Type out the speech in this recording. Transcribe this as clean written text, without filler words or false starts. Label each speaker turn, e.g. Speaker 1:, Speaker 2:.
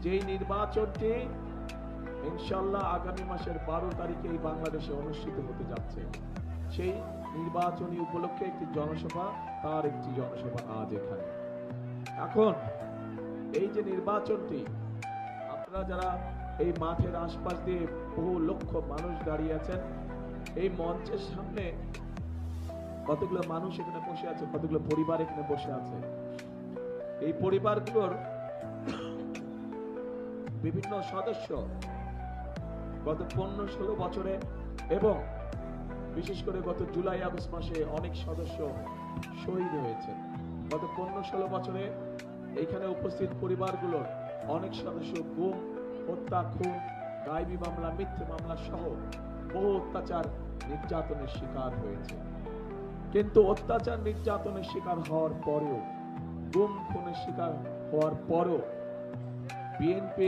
Speaker 1: যেই নির্বাচনটি ইনশাআল্লাহ আগামী মাসের 12 তারিখে এই বাংলাদেশে অনুষ্ঠিত হতে যাচ্ছে, সেই নির্বাচনী উপলক্ষে একটি জনসভা, তার একটি জনসভা আজ এখানে। এখন এই যে নির্বাচনটি, আপনারা যারা এই মাঠের আশপাশ দিয়ে বহু লক্ষ মানুষ দাঁড়িয়ে আছেন, এই মঞ্চের সামনে কতগুলো মানুষ এখানে বসে আছে, কতগুলো পরিবার এখানে বসে আছে। এই পরিবারগুলোর বিভিন্ন সদস্য গত 15-16 বছরে এবং বিশেষ করে গত জুলাই আগস্ট মাসে অনেক সদস্য শহীদ হয়েছে। গত 15-16 বছরে এইখানে উপস্থিত পরিবারগুলোর অনেক সদস্য গুম, হত্যা, খুন, গায়েবী মামলা, মিথ্যে মামলা সহ বহু অত্যাচার নির্যাতনের শিকার হয়েছে। কিন্তু অত্যাচার নির্যাতনের শিকার হওয়ার পরেও, গুম খুনের শিকার হওয়ার পরেও বিএনপি